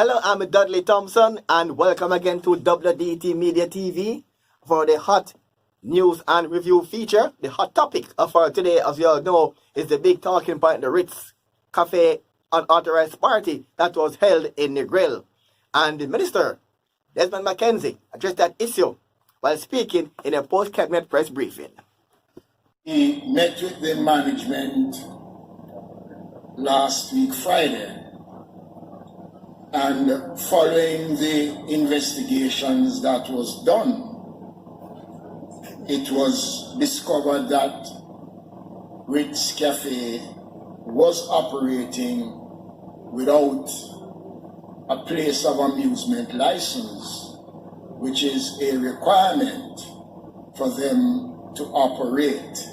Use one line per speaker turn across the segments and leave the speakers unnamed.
Hello, I'm Dudley Thompson, and welcome again to WDT Media TV for the hot news and review feature. The hot topic of our today, as you all know, is the big talking point, the Ritz Cafe unauthorized party that was held in the Grill. And the Minister, Desmond McKenzie, addressed that issue while speaking in a post-cabinet press briefing.
He met with the management last week, Friday, and following the investigations that was done, it was discovered that Ritz Cafe was operating without a place of amusement license, which is a requirement for them to operate.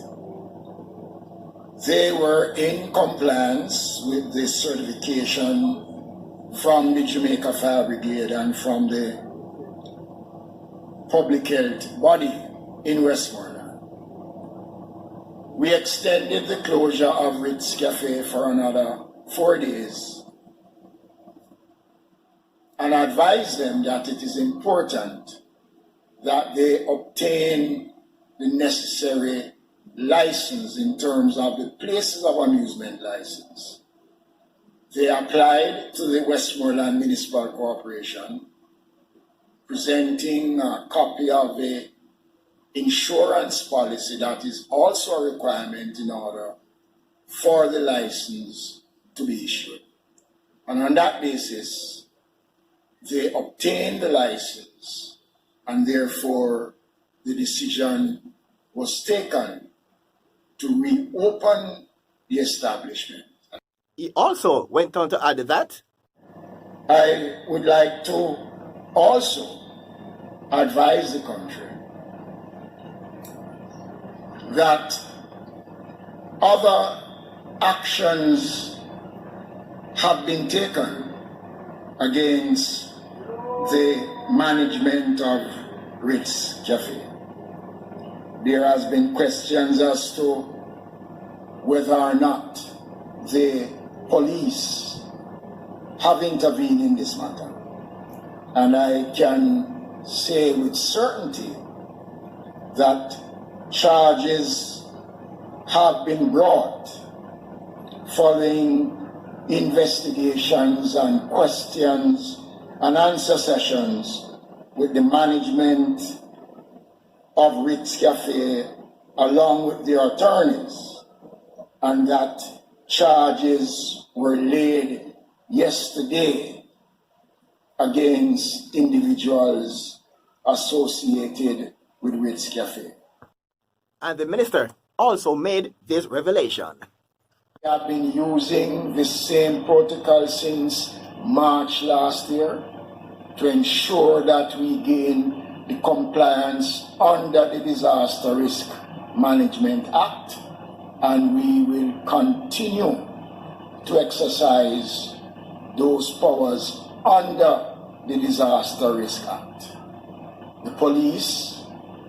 They were in compliance with the certification from the Jamaica Fire Brigade and from the public health body in Westmoreland. We extended the closure of Ritz Cafe for another 4 days and advised them that it is important that they obtain the necessary license in terms of the places of amusement license. They applied to the Westmoreland Municipal Corporation, presenting a copy of a insurance policy that is also a requirement in order for the license to be issued. And on that basis, they obtained the license, and therefore the decision was taken to reopen the establishment.
He also went on to add that
I would like to also advise the country that other actions have been taken against the management of Ritz Cafe. There has been questions as to whether or not the police have intervened in this matter. And I can say with certainty that charges have been brought following investigations and questions and answer sessions with the management of Ritz Cafe along with the attorneys, and that charges were laid yesterday against individuals associated with Ritz Cafe.
And the minister also made this revelation.
We have been using the same protocol since March last year to ensure that we gain the compliance under the Disaster Risk Management Act, and we will continue to exercise those powers under the Disaster Risk Act. The police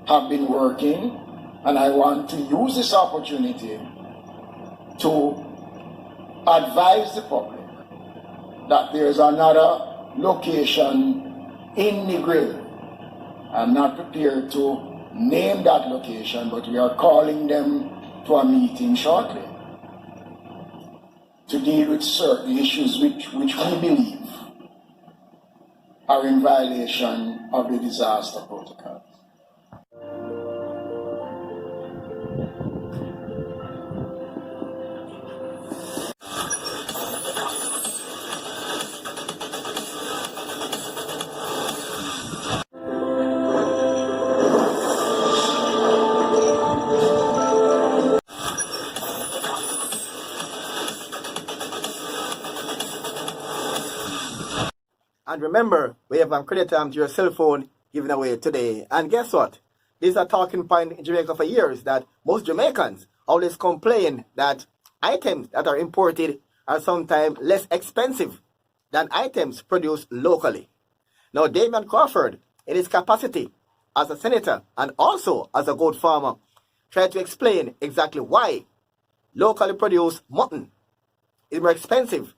have been working, and I want to use this opportunity to advise the public that there is another location in the Grill. I'm not prepared to name that location, but we are calling them to a meeting shortly to deal with certain issues which we believe are in violation of the disaster protocol.
And remember, we have a credit to your cell phone given away today. And guess what? This is a talking point in Jamaica for years, that most Jamaicans always complain that items that are imported are sometimes less expensive than items produced locally. Now, Damion Crawford, in his capacity as a senator and also as a goat farmer, tried to explain exactly why locally produced mutton is more expensive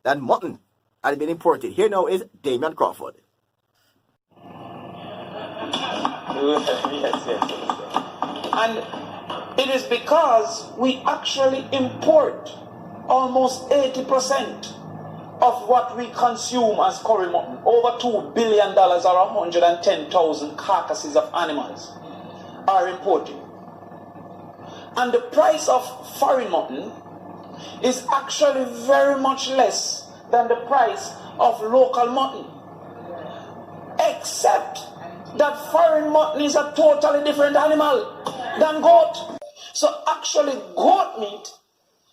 than mutton had been imported. Here now is Damion Crawford.
Yes. And it is because we actually import almost 80% of what we consume as curry mutton. Over $2 billion or 110,000 carcasses of animals are imported. And the price of foreign mutton is actually very much less than the price of local mutton. Except that foreign mutton is a totally different animal than goat. So actually goat meat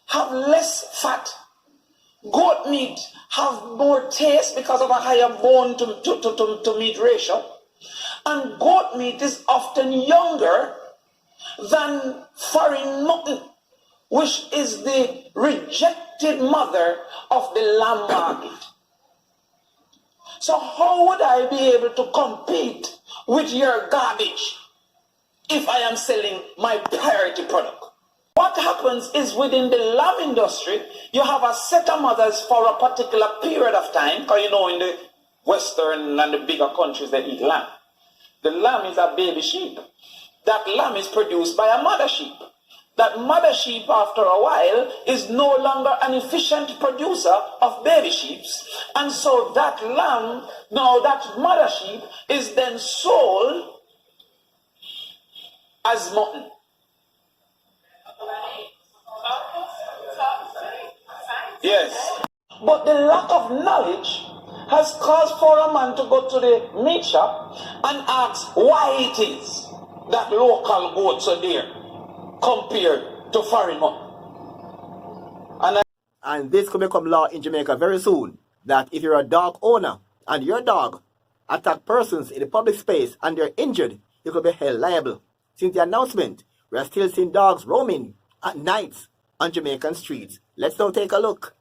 have less fat. Goat meat have more taste because of a higher bone to meat ratio. And goat meat is often younger than foreign mutton, which is the rejected mother of the lamb market. So how would I be able to compete with your garbage if I am selling my priority product? What happens is within the lamb industry, you have a set of mothers for a particular period of time, because in the Western and the bigger countries they eat lamb. The lamb is a baby sheep. That lamb is produced by a mother sheep. That mother sheep, after a while, is no longer an efficient producer of baby sheep. And so that lamb, now that mother sheep, is then sold as mutton. Yes. But the lack of knowledge has caused for a man to go to the meat shop and ask why it is that local goats are there compared to foreign mutton.
And this could become law in Jamaica very soon, that if you're a dog owner and your dog attack persons in the public space and they're injured, you could be held liable. Since the announcement, we are still seeing dogs roaming at nights on Jamaican streets. Let's now take a look.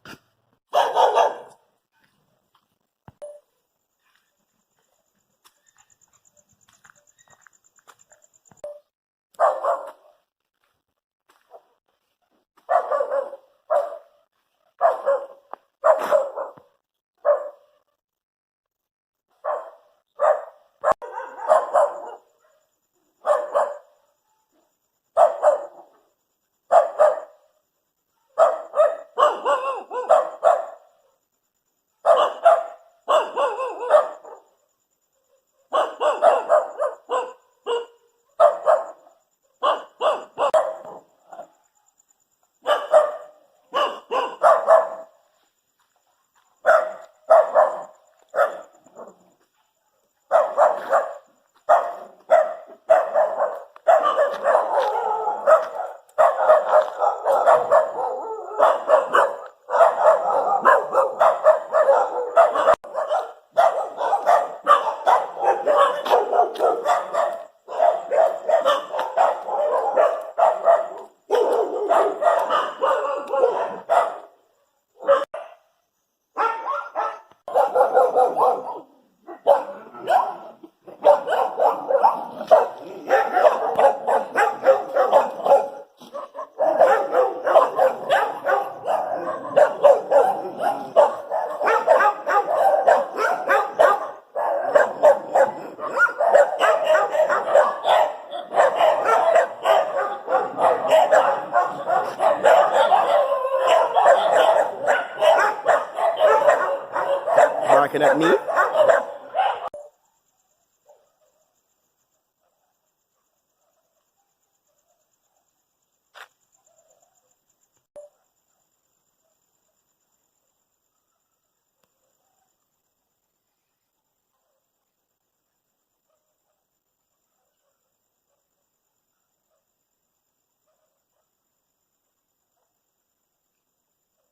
Barking at me?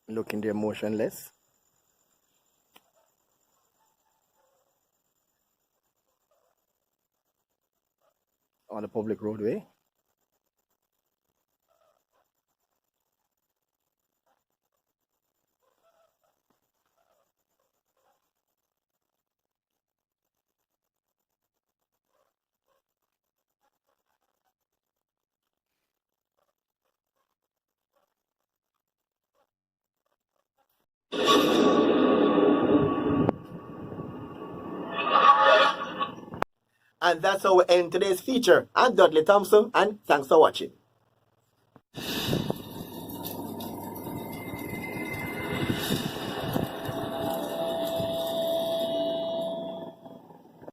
Looking there motionless. On the public roadway. And that's how we end today's feature. I'm Dudley Thompson, and thanks for watching.